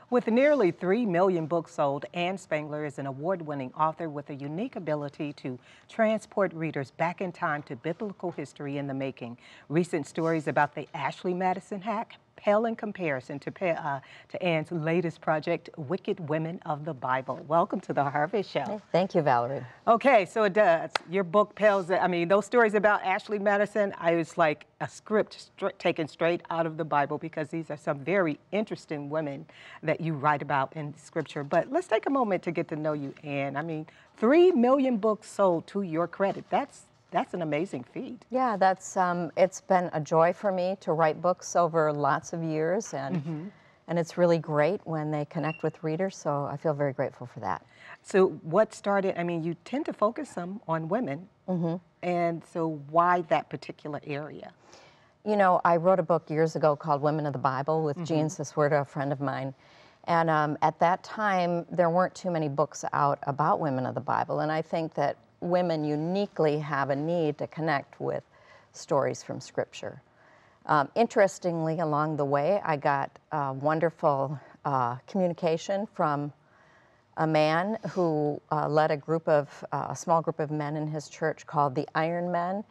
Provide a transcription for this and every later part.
With nearly 3 million books sold, Ann Spangler is an award-winning author with a unique ability to transport readers back in time to biblical history in the making. Recent stories about the Ashley Madison hack pale in comparison to Ann's latest project, Wicked Women of the Bible. Welcome to the Harvest Show. Thank you, Valerie. Okay, so it does. Your book pales, I mean, those stories about Ashley Madison, I was like a script taken straight out of the Bible, because these are some very interesting women that you write about in Scripture. But let's take a moment to get to know you, Ann. I mean, 3 million books sold, to your credit. That's an amazing feat. Yeah, it's been a joy for me to write books over lots of years, and it's really great when they connect with readers, so I feel very grateful for that. So what started, I mean, you tend to focus some on women, and so why that particular area? You know, I wrote a book years ago called Women of the Bible with Jean Siswerda, a friend of mine, and at that time there weren't too many books out about women of the Bible, and I think that women uniquely have a need to connect with stories from Scripture. Interestingly, along the way, I got wonderful communication from a man who led a small group of men in his church called the Iron Men.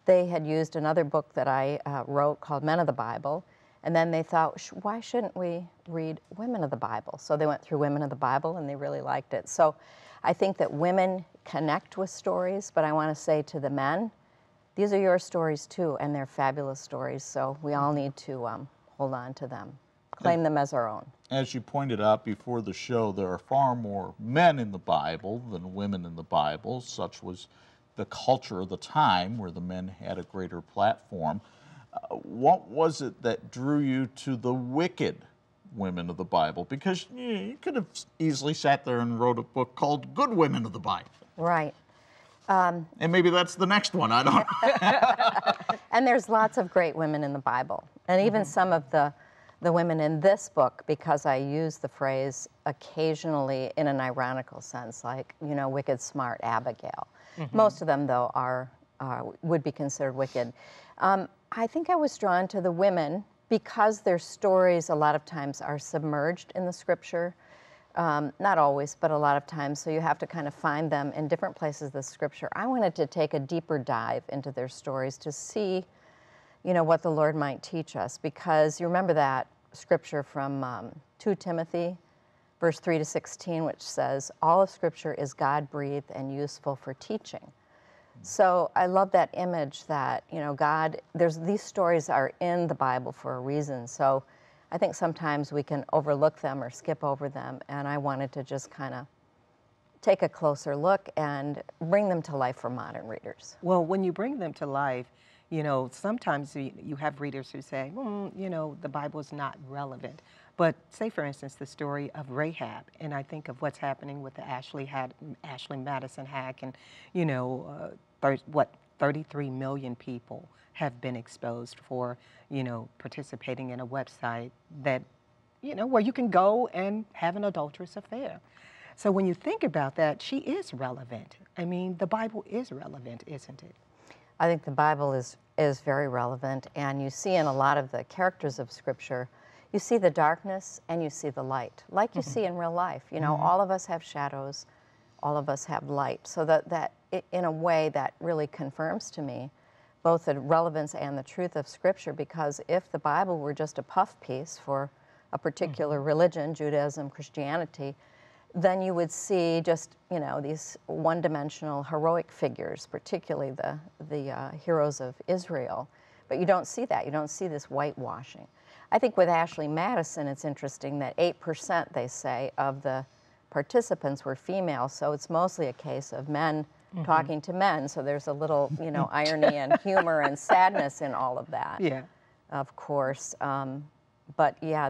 They had used another book that I wrote called Men of the Bible, and then they thought, why shouldn't we read Women of the Bible? So they went through Women of the Bible, and they really liked it. So I think that women connect with stories, but I want to say to the men, these are your stories too, and they're fabulous stories, so we all need to hold on to them, claim them as our own. As you pointed out before the show, there are far more men in the Bible than women in the Bible. Such was the culture of the time, where the men had a greater platform. What was it that drew you to the wicked women of the Bible? Because you could have easily sat there and wrote a book called Good Women of the Bible. Right. And maybe that's the next one, I don't know. And there's lots of great women in the Bible. And even some of the women in this book, because I use the phrase occasionally in an ironical sense, like, you know, wicked, smart Abigail. Most of them, though, would be considered wicked. I think I was drawn to the women because their stories a lot of times are submerged in the Scripture. Not always, but a lot of times, so you have to kind of find them in different places of the Scripture. I wanted to take a deeper dive into their stories to see, you know, what the Lord might teach us, because you remember that Scripture from 2 Timothy, verse 3 to 16, which says, all of Scripture is God-breathed and useful for teaching. So I love that image that, you know, these stories are in the Bible for a reason. So I think sometimes we can overlook them or skip over them, and I wanted to just kind of take a closer look and bring them to life for modern readers. Well, when you bring them to life, you know, sometimes you have readers who say, you know, the Bible is not relevant. But say, for instance, the story of Rahab, and I think of what's happening with the Ashley Madison hack, and, you know, 33 million people have been exposed for, you know, participating in a website that, you know, where you can go and have an adulterous affair. So when you think about that, she is relevant. I mean, the Bible is relevant, isn't it? I think the Bible is very relevant, and you see in a lot of the characters of Scripture, you see the darkness and you see the light, like you see in real life. You know, all of us have shadows, all of us have light. So that in a way, that really confirms to me both the relevance and the truth of Scripture, because if the Bible were just a puff piece for a particular religion, Judaism, Christianity, then you would see just, you know, these one-dimensional heroic figures, particularly the heroes of Israel. But you don't see that. You don't see this whitewashing. I think with Ashley Madison, it's interesting that 8%, they say, of the participants were female, so it's mostly a case of men talking to men, so there's a little, you know, irony and humor and sadness in all of that. Yeah. Of course. But yeah,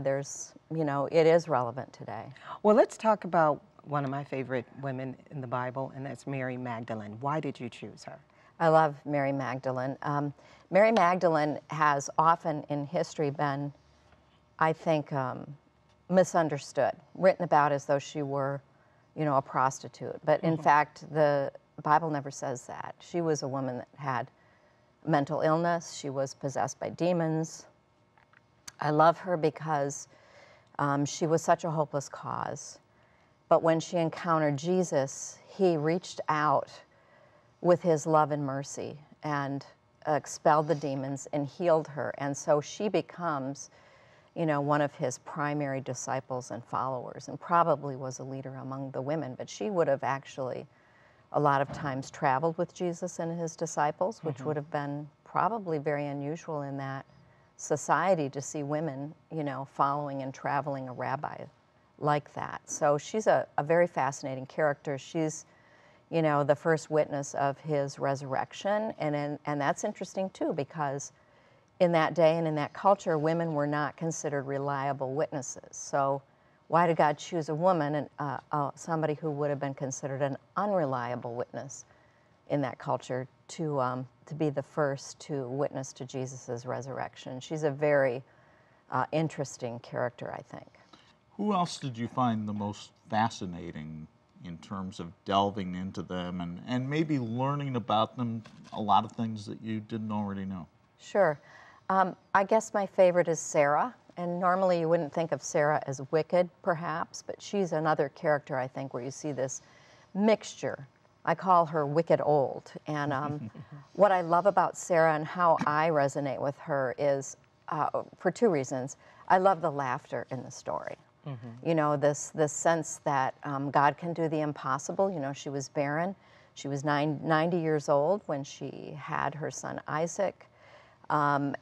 you know, it is relevant today. Well, let's talk about one of my favorite women in the Bible, and that's Mary Magdalene. Why did you choose her? I love Mary Magdalene. Mary Magdalene has often in history been, I think, misunderstood, written about as though she were, you know, a prostitute. But in fact, the Bible never says that. She was a woman that had mental illness. She was possessed by demons. I love her because She was such a hopeless cause. But when she encountered Jesus, he reached out with his love and mercy and expelled the demons and healed her. And so she becomes, you know, one of his primary disciples and followers, and probably was a leader among the women. But she would have actually a lot of times traveled with Jesus and his disciples, which would have been probably very unusual in that society to see women, you know, following and traveling a rabbi like that. So she's a very fascinating character. She's, you know, the first witness of his resurrection, and that's interesting too, because in that day and in that culture, women were not considered reliable witnesses. So why did God choose a woman, and somebody who would have been considered an unreliable witness in that culture, to be the first to witness to Jesus' resurrection? She's a very interesting character, I think. Who else did you find the most fascinating in terms of delving into them and maybe learning about them, a lot of things that you didn't already know? Sure. I guess my favorite is Sarah. And normally you wouldn't think of Sarah as wicked, perhaps, but she's another character, I think, where you see this mixture. I call her wicked old. And what I love about Sarah and how I resonate with her is for two reasons. I love the laughter in the story. You know, this sense that God can do the impossible. You know, she was barren. She was 90 years old when she had her son Isaac. And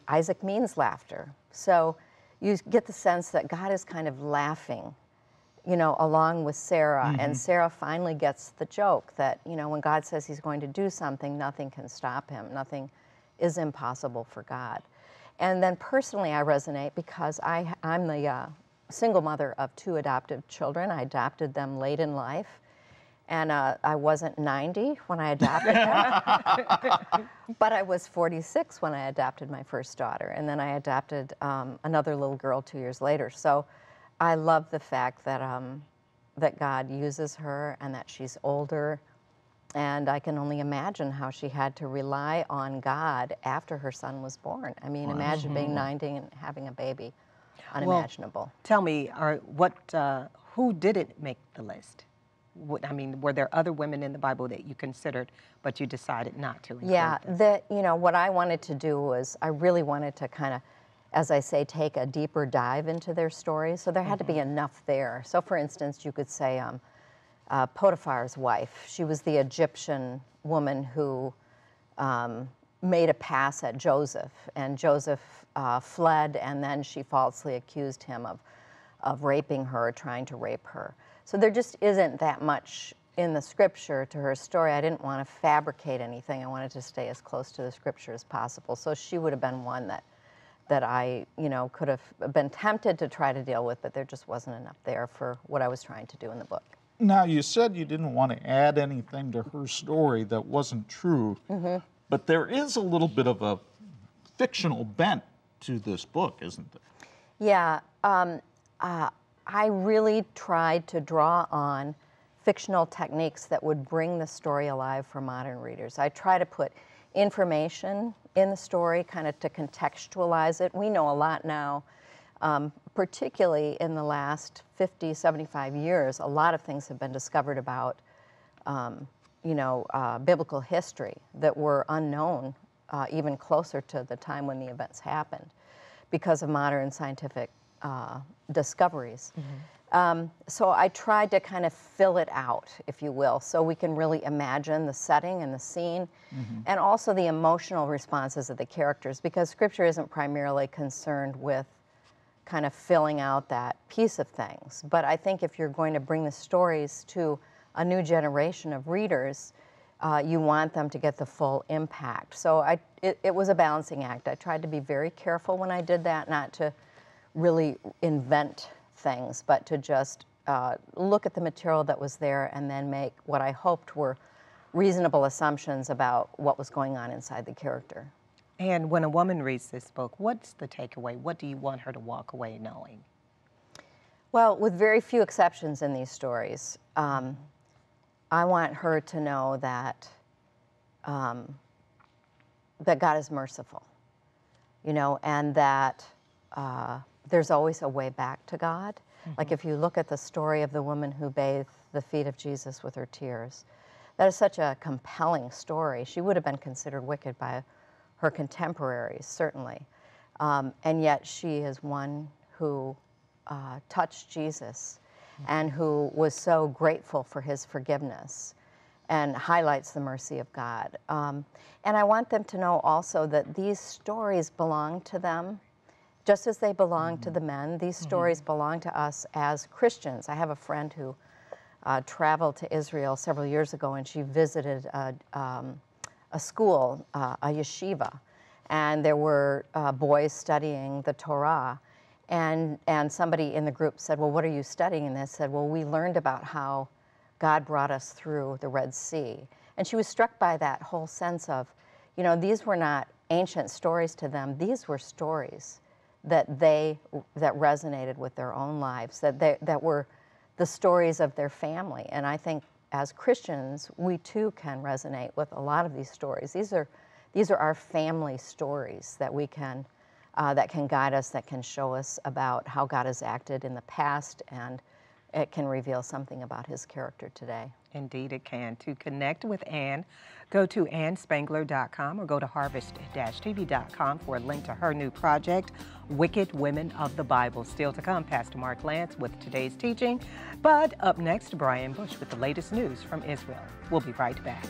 Isaac means laughter. So you get the sense that God is kind of laughing, you know, along with Sarah. And Sarah finally gets the joke that, you know, when God says he's going to do something, nothing can stop him. Nothing is impossible for God. And then personally, I resonate because I'm the single mother of 2 adoptive children. I adopted them late in life. And I wasn't 90 when I adopted them, but I was 46 when I adopted my first daughter. And then I adopted another little girl 2 years later. So I love the fact that, that God uses her and that she's older. And I can only imagine how she had to rely on God after her son was born. I mean, imagine being 90 and having a baby. Unimaginable. Well, tell me, who didn't make the list? I mean, were there other women in the Bible that you considered, but you decided not to include them? You know, what I wanted to do was, I really wanted to kind of, as I say, take a deeper dive into their stories. So there had to be enough there. So for instance, you could say Potiphar's wife. She was the Egyptian woman who made a pass at Joseph, and Joseph fled, and then she falsely accused him of raping her, trying to rape her. So there just isn't that much in the scripture to her story. I didn't want to fabricate anything. I wanted to stay as close to the scripture as possible. So she would have been one that I, you know, could have been tempted to try to deal with, but there just wasn't enough there for what I was trying to do in the book. Now, you said you didn't want to add anything to her story that wasn't true, but there is a little bit of a fictional bent to this book, isn't there? Yeah. I really tried to draw on fictional techniques that would bring the story alive for modern readers. I try to put information in the story, kind of to contextualize it. We know a lot now, particularly in the last 50, 75 years, a lot of things have been discovered about, you know, biblical history that were unknown even closer to the time when the events happened because of modern scientific discoveries. So I tried to kind of fill it out, if you will, so we can really imagine the setting and the scene, and also the emotional responses of the characters, because scripture isn't primarily concerned with kind of filling out that piece of things. But I think if you're going to bring the stories to a new generation of readers, you want them to get the full impact. So it was a balancing act. I tried to be very careful when I did that, not to really invent things, but to just look at the material that was there and then make what I hoped were reasonable assumptions about what was going on inside the character. And when a woman reads this book, what's the takeaway? What do you want her to walk away knowing? Well, with very few exceptions in these stories, I want her to know that that God is merciful, you know, and that there's always a way back to God. Like if you look at the story of the woman who bathed the feet of Jesus with her tears, that is such a compelling story. She would have been considered wicked by her contemporaries, certainly. And yet she is one who touched Jesus and who was so grateful for his forgiveness and highlights the mercy of God. And I want them to know also that these stories belong to them, just as they belong to the men. These stories belong to us as Christians. I have a friend who traveled to Israel several years ago, and she visited a school, a yeshiva, and there were boys studying the Torah. And somebody in the group said, well, what are you studying? And they said, well, we learned about how God brought us through the Red Sea. And she was struck by that whole sense of, you know, these were not ancient stories to them. These were stories that resonated with their own lives, that were the stories of their family. And I think as Christians, we too can resonate with a lot of these stories. These are our family stories that we can that can guide us, that can show us about how God has acted in the past, and it can reveal something about his character today. Indeed it can. To connect with Ann, go to annspangler.com or go to harvest-tv.com for a link to her new project, Wicked Women of the Bible. Still to come, Pastor Mark Lantz with today's teaching. But up next, Brian Bush with the latest news from Israel. We'll be right back.